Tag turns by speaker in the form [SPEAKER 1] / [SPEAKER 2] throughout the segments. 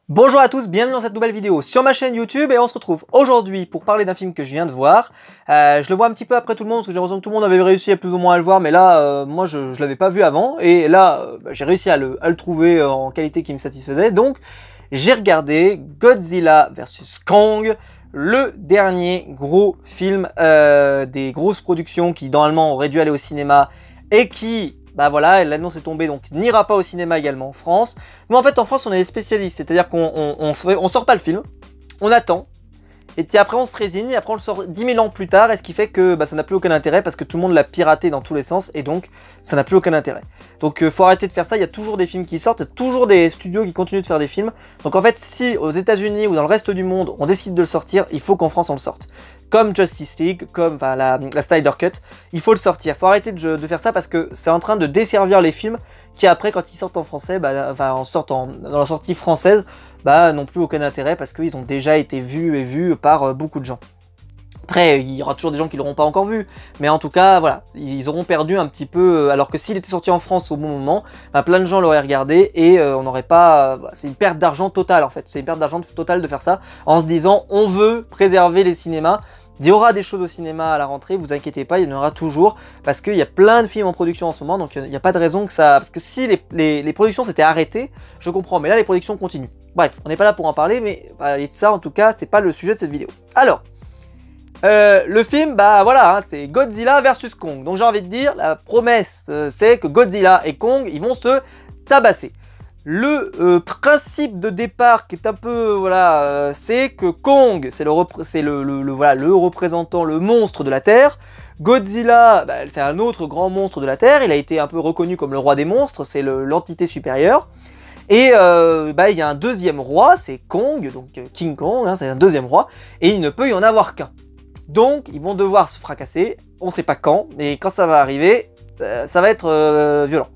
[SPEAKER 1] Bonjour à tous, bienvenue dans cette nouvelle vidéo sur ma chaîne YouTube et on se retrouve aujourd'hui pour parler d'un film que je viens de voir. Je le vois un petit peu après tout le monde parce que j'ai l'impression que tout le monde avait réussi à plus ou moins à le voir, mais là moi je l'avais pas vu avant et là j'ai réussi à le trouver en qualité qui me satisfaisait. Donc j'ai regardé Godzilla vs Kong, le dernier gros film des grosses productions qui normalement auraient dû aller au cinéma et qui... Bah voilà, l'annonce est tombée, donc n'ira pas au cinéma également en France. Mais en fait, en France, on est des spécialistes, c'est-à-dire qu'on sort pas le film, on attend, et puis après on se résigne, et après on le sort 10 000 ans plus tard, et ce qui fait que bah, ça n'a plus aucun intérêt, parce que tout le monde l'a piraté dans tous les sens, et donc ça n'a plus aucun intérêt. Donc faut arrêter de faire ça, il y a toujours des films qui sortent, il y a toujours des studios qui continuent de faire des films. Donc en fait, si aux États-Unis ou dans le reste du monde, on décide de le sortir, il faut qu'en France on le sorte. Comme Justice League, comme la Snyder Cut, il faut le sortir. Il faut arrêter de faire ça parce que c'est en train de desservir les films qui après, quand ils sortent en français, bah, dans la sortie française, bah, n'ont plus aucun intérêt parce qu'ils ont déjà été vus par beaucoup de gens. Après, il y aura toujours des gens qui ne l'auront pas encore vu, mais en tout cas, voilà, ils auront perdu un petit peu, alors que s'il était sorti en France au bon moment, bah, plein de gens l'auraient regardé et on n'aurait pas... c'est une perte d'argent totale en fait, c'est une perte d'argent totale de faire ça, en se disant on veut préserver les cinémas. Il y aura des choses au cinéma à la rentrée, vous inquiétez pas, il y en aura toujours, parce qu'il y a plein de films en production en ce moment, donc il n'y a pas de raison que ça... Parce que si les productions s'étaient arrêtées, je comprends, mais là les productions continuent. Bref, on n'est pas là pour en parler, mais parler de ça en tout cas, c'est pas le sujet de cette vidéo. Alors, le film, bah voilà, hein, c'est Godzilla vs Kong, donc j'ai envie de dire, la promesse, c'est que Godzilla et Kong, ils vont se tabasser. Le principe de départ qui est un peu, voilà, c'est que Kong, c'est le représentant, le monstre de la Terre. Godzilla, bah, c'est un autre grand monstre de la Terre, il a été un peu reconnu comme le roi des monstres, c'est l'entité supérieure. Et bah, il y a un deuxième roi, c'est Kong, donc King Kong, hein, c'est un deuxième roi, et il ne peut y en avoir qu'un. Donc ils vont devoir se fracasser, on ne sait pas quand, mais quand ça va arriver, ça va être violent.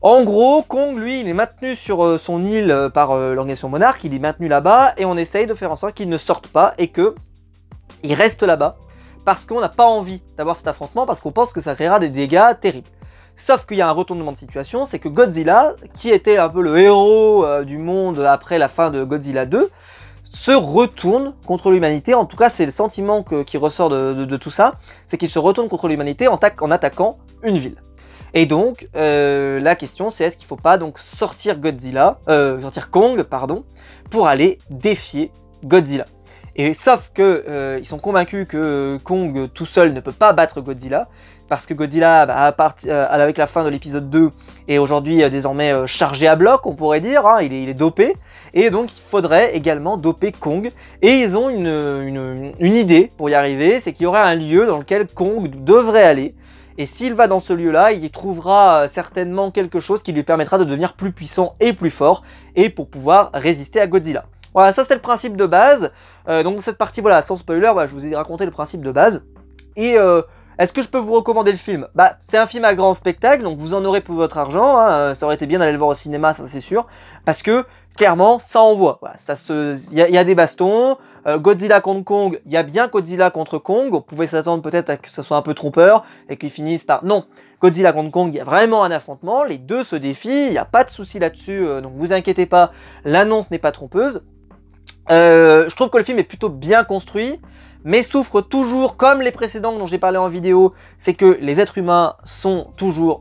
[SPEAKER 1] En gros, Kong, lui, il est maintenu sur son île par l'organisation Monarch, il est maintenu là-bas, et on essaye de faire en sorte qu'il ne sorte pas, et qu'il reste là-bas, parce qu'on n'a pas envie d'avoir cet affrontement, parce qu'on pense que ça créera des dégâts terribles. Sauf qu'il y a un retournement de situation, c'est que Godzilla, qui était un peu le héros du monde après la fin de Godzilla 2, se retourne contre l'humanité. En tout cas, c'est le sentiment qui ressort de tout ça, c'est qu'il se retourne contre l'humanité en attaquant une ville. Et donc, la question c'est est-ce qu'il ne faut pas donc sortir Kong, pardon, pour aller défier Godzilla. Et sauf que ils sont convaincus que Kong tout seul ne peut pas battre Godzilla, parce que Godzilla, bah, avec la fin de l'épisode 2, est aujourd'hui désormais chargé à bloc, on pourrait dire, hein, il est dopé, et donc il faudrait également doper Kong. Et ils ont une idée pour y arriver, c'est qu'il y aurait un lieu dans lequel Kong devrait aller. Et s'il va dans ce lieu-là, il y trouvera certainement quelque chose qui lui permettra de devenir plus puissant et plus fort, et pour pouvoir résister à Godzilla. Voilà, ça c'est le principe de base. Donc dans cette partie, voilà, sans spoiler, voilà, je vous ai raconté le principe de base. Et est-ce que je peux vous recommander le film? Bah, c'est un film à grand spectacle, donc vous en aurez pour votre argent, hein. Ça aurait été bien d'aller le voir au cinéma, ça c'est sûr, parce que clairement, ça envoie. Voilà, y a des bastons. Godzilla contre Kong, il y a bien Godzilla contre Kong. On pouvait s'attendre peut-être à que ça soit un peu trompeur et qu'ils finissent par... Non, Godzilla contre Kong, il y a vraiment un affrontement. Les deux se défient, il n'y a pas de souci là-dessus. Donc vous inquiétez pas, l'annonce n'est pas trompeuse. Je trouve que le film est plutôt bien construit, mais souffre toujours, comme les précédents dont j'ai parlé en vidéo, c'est que les êtres humains sont toujours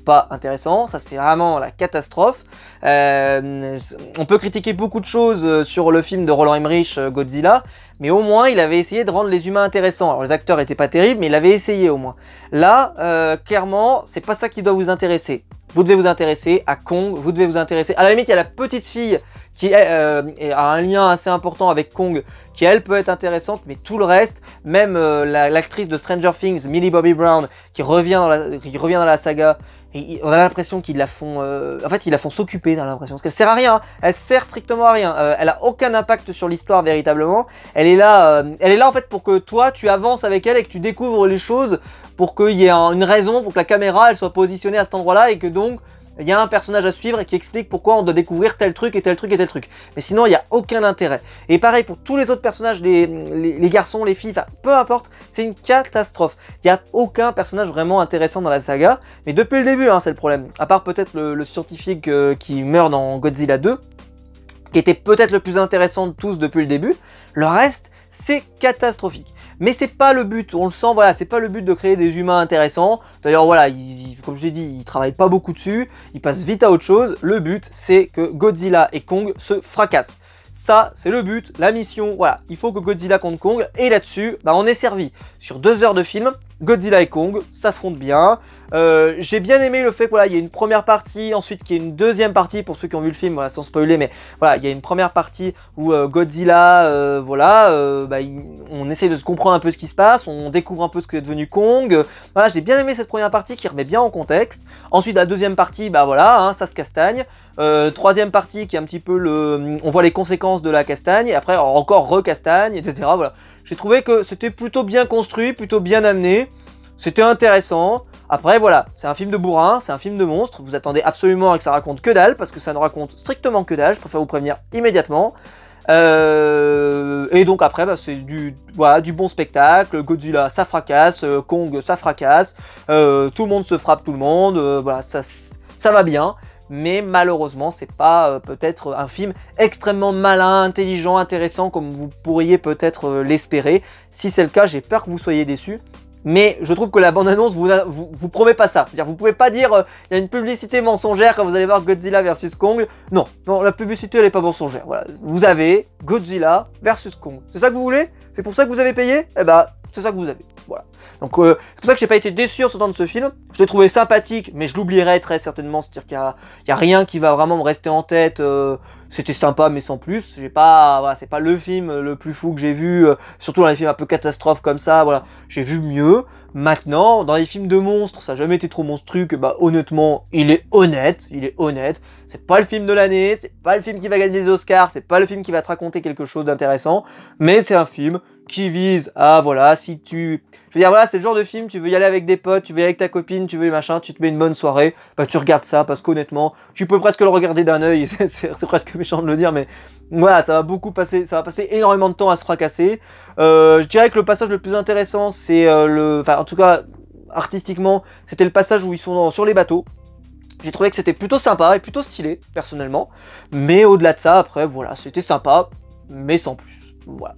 [SPEAKER 1] pas intéressants. Ça c'est vraiment la catastrophe. On peut critiquer beaucoup de choses sur le film de Roland Emmerich, Godzilla, mais au moins il avait essayé de rendre les humains intéressants. Alors les acteurs étaient pas terribles, mais il avait essayé au moins. Là, clairement, c'est pas ça qui doit vous intéresser. Vous devez vous intéresser à Kong, vous devez vous intéresser... À la limite, il y a la petite fille qui a un lien assez important avec Kong, qui elle peut être intéressante, mais tout le reste, même l'actrice de Stranger Things, Millie Bobby Brown, qui revient dans la saga, et on a l'impression qu'ils la font... en fait, ils la font s'occuper, on a l'impression, parce qu'elle sert à rien, hein. Elle sert strictement à rien, elle a aucun impact sur l'histoire véritablement, elle est là en fait pour que toi, tu avances avec elle et que tu découvres les choses, pour qu'il y ait une raison, pour que la caméra, elle soit positionnée à cet endroit-là, et que donc... il y a un personnage à suivre et qui explique pourquoi on doit découvrir tel truc et tel truc et tel truc. Mais sinon, il n'y a aucun intérêt. Et pareil pour tous les autres personnages, les garçons, les filles, enfin, peu importe, c'est une catastrophe. Il n'y a aucun personnage vraiment intéressant dans la saga. Mais depuis le début, hein, c'est le problème. À part peut-être le scientifique qui meurt dans Godzilla 2. qui était peut-être le plus intéressant de tous depuis le début. Le reste, c'est catastrophique. Mais c'est pas le but, on le sent, voilà, c'est pas le but de créer des humains intéressants. D'ailleurs, voilà, comme je l'ai dit, ils travaillent pas beaucoup dessus, ils passent vite à autre chose. Le but, c'est que Godzilla et Kong se fracassent. Ça, c'est le but, la mission, voilà. Il faut que Godzilla contre Kong, et là-dessus, bah, on est servi. Sur 2 heures de film, Godzilla et Kong s'affrontent bien. J'ai bien aimé le fait qu'il voilà, y ait une première partie, ensuite qu'il y ait une deuxième partie, pour ceux qui ont vu le film, voilà, sans spoiler, mais voilà, il y a une première partie où Godzilla, bah, on essaie de se comprendre un peu ce qui se passe, on découvre un peu ce que est devenu Kong. Voilà, j'ai bien aimé cette première partie qui remet bien en contexte. Ensuite, la deuxième partie, bah voilà, hein, ça se castagne. Troisième partie qui est un petit peu on voit les conséquences de la castagne, et après encore recastagne, etc. Voilà. J'ai trouvé que c'était plutôt bien construit, plutôt bien amené. C'était intéressant. Après, voilà, c'est un film de bourrin, c'est un film de monstre. Vous attendez absolument à que ça raconte que dalle, parce que ça ne raconte strictement que dalle. Je préfère vous prévenir immédiatement. Et donc après, bah, c'est voilà, du bon spectacle. Godzilla, ça fracasse. Kong, ça fracasse. Tout le monde se frappe tout le monde. Voilà, ça va bien. Mais malheureusement, c'est pas peut-être un film extrêmement malin, intelligent, intéressant, comme vous pourriez peut-être l'espérer. Si c'est le cas, j'ai peur que vous soyez déçus. Mais je trouve que la bande-annonce vous promet pas ça. C'est-à-dire, vous pouvez pas dire il y a une publicité mensongère quand vous allez voir Godzilla versus Kong. Non, non, la publicité elle est pas mensongère. Voilà, vous avez Godzilla versus Kong. C'est ça que vous voulez? C'est pour ça que vous avez payé? Eh bah, c'est ça que vous avez. Voilà. Donc c'est pour ça que j'ai pas été déçu en sortant de ce film. Je l'ai trouvé sympathique, mais je l'oublierai très certainement. C'est-à-dire qu'il y a rien qui va vraiment me rester en tête. C'était sympa, mais sans plus. J'ai pas, voilà, c'est pas le film le plus fou que j'ai vu. Surtout dans les films un peu catastrophes comme ça. Voilà, j'ai vu mieux. Maintenant, dans les films de monstres, ça n'a jamais été trop monstrueux. Que bah honnêtement, il est honnête. Il est honnête. C'est pas le film de l'année. C'est pas le film qui va gagner des Oscars. C'est pas le film qui va te raconter quelque chose d'intéressant. Mais c'est un film qui vise à, voilà, si tu... Je veux dire, voilà, c'est le genre de film, tu veux y aller avec des potes, tu veux y aller avec ta copine, tu veux machin, tu te mets une bonne soirée, bah tu regardes ça, parce qu'honnêtement, tu peux presque le regarder d'un œil, c'est presque méchant de le dire, mais voilà, ça va passer énormément de temps à se fracasser. Je dirais que le passage le plus intéressant, c'est enfin, en tout cas, artistiquement, c'était le passage où ils sont sur les bateaux. J'ai trouvé que c'était plutôt sympa et plutôt stylé, personnellement. Mais au-delà de ça, après, voilà, c'était sympa, mais sans plus. Voilà.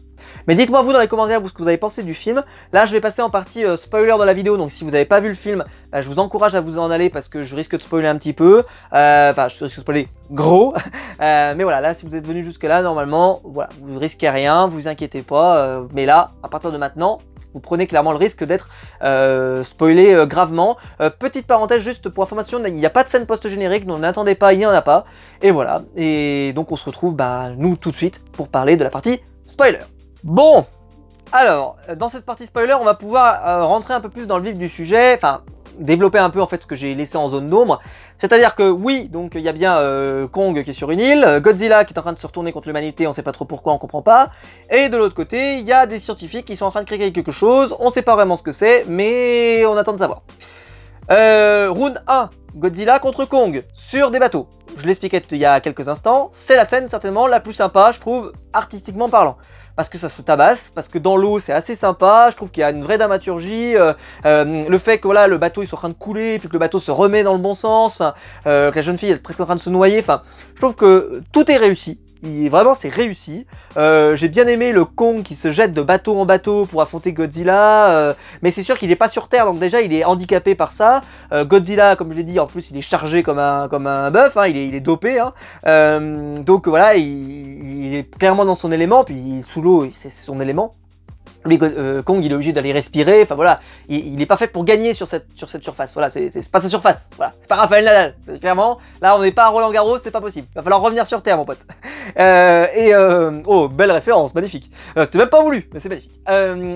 [SPEAKER 1] Mais dites-moi vous dans les commentaires ce que vous avez pensé du film. Là je vais passer en partie spoiler dans la vidéo, donc si vous n'avez pas vu le film, bah, je vous encourage à vous en aller parce que je risque de spoiler un petit peu. Enfin je risque de spoiler gros. Mais voilà, là si vous êtes venu jusque là, normalement, voilà, vous risquez rien, vous inquiétez pas. Mais là, à partir de maintenant, vous prenez clairement le risque d'être spoilé gravement. Petite parenthèse juste pour information, il n'y a pas de scène post-générique, donc n'attendez pas, il n'y en a pas. Et voilà, et donc on se retrouve bah, nous tout de suite pour parler de la partie spoiler. Bon, alors, dans cette partie spoiler, on va pouvoir rentrer un peu plus dans le vif du sujet, enfin, développer un peu en fait ce que j'ai laissé en zone d'ombre. C'est-à-dire que oui, donc il y a bien Kong qui est sur une île, Godzilla qui est en train de se retourner contre l'humanité, on sait pas trop pourquoi, on comprend pas. Et de l'autre côté, il y a des scientifiques qui sont en train de créer quelque chose, on sait pas vraiment ce que c'est, mais on attend de savoir. Round 1, Godzilla contre Kong, sur des bateaux. Je l'expliquais il y a quelques instants, c'est la scène certainement la plus sympa, je trouve, artistiquement parlant. Parce que ça se tabasse, parce que dans l'eau c'est assez sympa, je trouve qu'il y a une vraie dramaturgie, le fait que voilà, le bateau il soit en train de couler, puis que le bateau se remet dans le bon sens, que la jeune fille est presque en train de se noyer, enfin, je trouve que tout est réussi. Vraiment c'est réussi. J'ai bien aimé le Kong qui se jette de bateau en bateau pour affronter Godzilla, mais c'est sûr qu'il n'est pas sur Terre, donc déjà il est handicapé par ça. Godzilla, comme je l'ai dit, en plus il est chargé comme un bœuf, hein, il est dopé, hein. Donc voilà, il est clairement dans son élément, puis sous l'eau c'est son élément. Lui, Kong il est obligé d'aller respirer, enfin voilà, il est pas fait pour gagner sur cette surface, voilà, c'est pas sa surface, voilà, c'est pas Rafael Nadal, clairement, là on n'est pas à Roland Garros, c'est pas possible, il va falloir revenir sur Terre mon pote. Oh, belle référence, magnifique, c'était même pas voulu, mais c'est magnifique.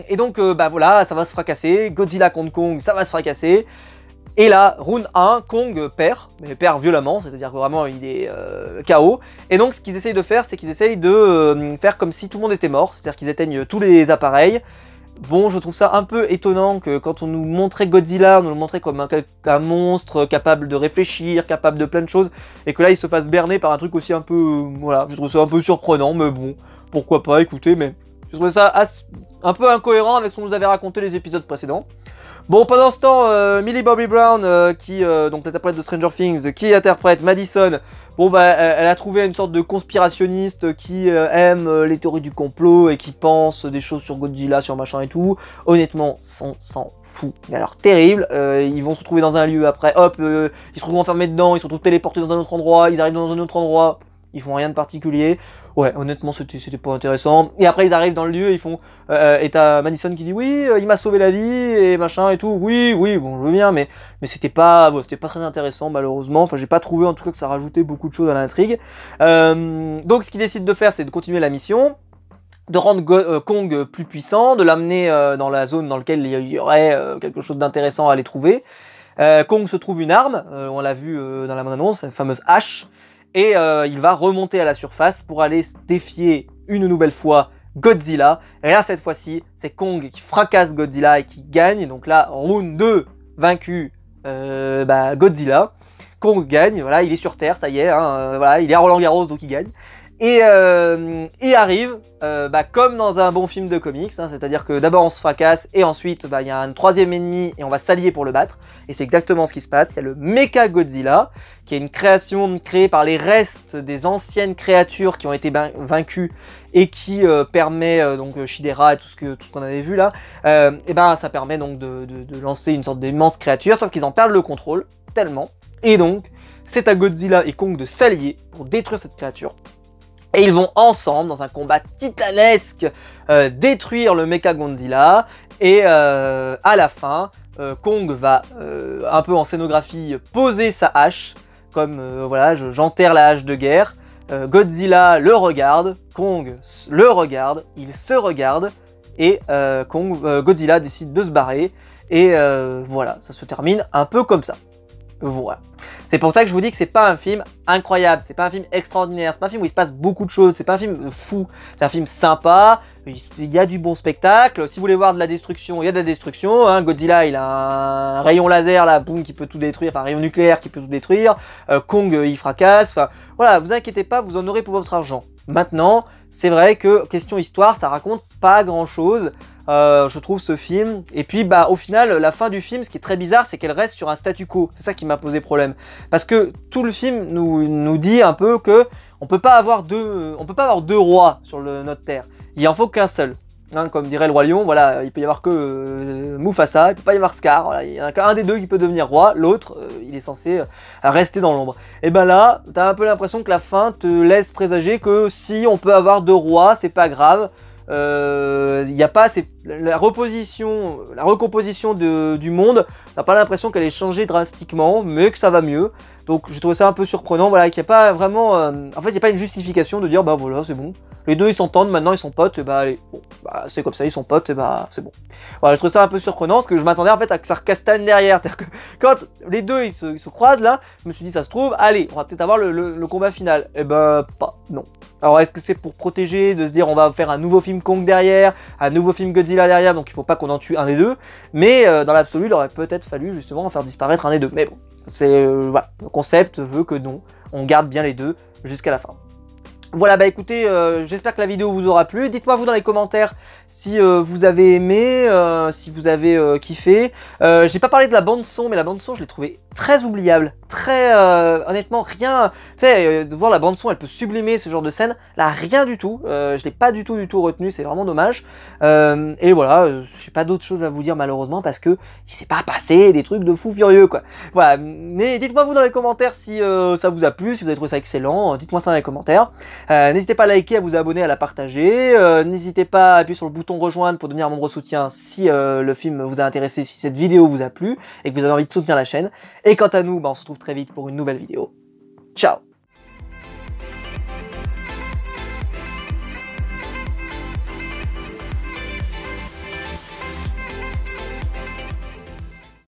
[SPEAKER 1] Et donc, bah voilà, ça va se fracasser, Godzilla contre Kong, ça va se fracasser. Et là, round 1, Kong perd, mais perd violemment, c'est-à-dire que vraiment il est KO. Et donc ce qu'ils essayent de faire, c'est qu'ils essayent de faire comme si tout le monde était mort, c'est-à-dire qu'ils éteignent tous les appareils. Bon, je trouve ça un peu étonnant que quand on nous montrait Godzilla, on nous le montrait comme un monstre capable de réfléchir, capable de plein de choses, et que là il se fasse berner par un truc aussi un peu... voilà, je trouve ça un peu surprenant, mais bon, pourquoi pas, écoutez, mais je trouve ça un peu incohérent avec ce qu'on nous avait raconté les épisodes précédents. Bon, pendant ce temps, Millie Bobby Brown, donc l'interprète de Stranger Things, qui interprète Madison, bon bah elle a trouvé une sorte de conspirationniste qui aime les théories du complot et qui pense des choses sur Godzilla, sur machin et tout. Honnêtement, on s'en fout. Mais alors terrible, ils vont se retrouver dans un lieu après, hop, ils se retrouvent enfermés dedans, ils se retrouvent téléportés dans un autre endroit, ils arrivent dans un autre endroit, ils font rien de particulier. Ouais, honnêtement, c'était pas intéressant. Et après, ils arrivent dans le lieu, ils font... et t'as Madison qui dit, oui, il m'a sauvé la vie, et machin et tout. Oui, oui, bon, je veux bien, mais c'était pas très intéressant, malheureusement. Enfin, j'ai pas trouvé, en tout cas, que ça rajoutait beaucoup de choses à l'intrigue. Donc, ce qu'ils décident de faire, c'est de continuer la mission, de rendre Kong plus puissant, de l'amener dans la zone dans laquelle il y aurait quelque chose d'intéressant à aller trouver. Kong se trouve une arme, on l'a vu dans la bande-annonce, la fameuse hache. Et il va remonter à la surface pour aller défier une nouvelle fois Godzilla. Et là, cette fois-ci, c'est Kong qui fracasse Godzilla et qui gagne. Donc là, round 2, vaincu Godzilla. Kong gagne, voilà, il est sur Terre, ça y est, hein, voilà, il est à Roland-Garros, donc il gagne. Et arrive, comme dans un bon film de comics, hein, c'est-à-dire que d'abord on se fracasse et ensuite il y a un troisième ennemi et on va s'allier pour le battre. Et c'est exactement ce qui se passe. Il y a le Mecha Godzilla, qui est une création créée par les restes des anciennes créatures qui ont été vaincues et qui permet, donc Shidera et tout ce qu'on avait vu là, ça permet donc de lancer une sorte d'immense créature, sauf qu'ils en perdent le contrôle, tellement. Et donc, c'est à Godzilla et Kong de s'allier pour détruire cette créature. Et ils vont ensemble, dans un combat titanesque, détruire le Mecha Godzilla. Et à la fin, Kong va, un peu en scénographie, poser sa hache. Comme, voilà, j'enterre la hache de guerre. Godzilla le regarde, Kong le regarde, il se regarde. Et Godzilla décide de se barrer. Et voilà, ça se termine un peu comme ça. Voilà. C'est pour ça que je vous dis que c'est pas un film incroyable, c'est pas un film extraordinaire, c'est pas un film où il se passe beaucoup de choses, c'est pas un film fou, c'est un film sympa, il y a du bon spectacle. Si vous voulez voir de la destruction, il y a de la destruction, hein. Godzilla il a un rayon laser là, boum, qui peut tout détruire, enfin un rayon nucléaire qui peut tout détruire, Kong il fracasse, enfin voilà, vous inquiétez pas, vous en aurez pour votre argent. Maintenant, c'est vrai que question histoire, ça raconte pas grand chose. Je trouve ce film, et puis au final la fin du film, ce qui est très bizarre, c'est qu'elle reste sur un statu quo. C'est ça qui m'a posé problème, parce que tout le film nous dit un peu que on peut pas avoir deux rois sur notre terre. Il en faut qu'un seul, hein, comme dirait le roi lion. Voilà, il peut y avoir que Mufasa, il peut pas y avoir Scar. Voilà, il y en a qu'un des deux qui peut devenir roi, l'autre il est censé rester dans l'ombre. Et là, t'as un peu l'impression que la fin te laisse présager que si on peut avoir deux rois, c'est pas grave. Y a pas la recomposition du monde, t'as pas l'impression qu'elle ait changé drastiquement, mais que ça va mieux. Donc j'ai trouvé ça un peu surprenant, voilà, qu'il n'y a pas vraiment, en fait il n'y a pas une justification de dire voilà c'est bon, les deux ils s'entendent, maintenant ils sont potes, et allez, bon, c'est comme ça, ils sont potes, et c'est bon. Voilà, je trouve ça un peu surprenant, parce que je m'attendais en fait à que ça recastagne derrière, c'est-à-dire que quand les deux ils se croisent là, je me suis dit ça se trouve, allez, on va peut-être avoir le combat final, et pas, non. Alors est-ce que c'est pour protéger, de se dire on va faire un nouveau film Kong derrière, un nouveau film Godzilla derrière, donc il faut pas qu'on en tue un des deux, mais dans l'absolu il aurait peut-être fallu justement faire disparaître un des deux, mais bon, c'est voilà, le concept veut que non, on garde bien les deux jusqu'à la fin. Voilà, écoutez, j'espère que la vidéo vous aura plu. Dites-moi vous dans les commentaires si vous avez aimé, si vous avez kiffé. J'ai pas parlé de la bande son, mais la bande son je l'ai trouvée très oubliable, très honnêtement rien. Tu sais, de voir la bande son, elle peut sublimer ce genre de scène. Là, rien du tout. Je l'ai pas du tout retenu, c'est vraiment dommage. Et voilà, j'ai pas d'autre chose à vous dire malheureusement parce que il s'est pas passé des trucs de fou furieux quoi. Voilà, mais dites-moi vous dans les commentaires si ça vous a plu, si vous avez trouvé ça excellent. Dites-moi ça dans les commentaires. N'hésitez pas à liker, à vous abonner, à la partager. N'hésitez pas à appuyer sur le bouton rejoindre pour devenir membre soutien si le film vous a intéressé, si cette vidéo vous a plu et que vous avez envie de soutenir la chaîne. Et quant à nous, on se retrouve très vite pour une nouvelle vidéo. Ciao!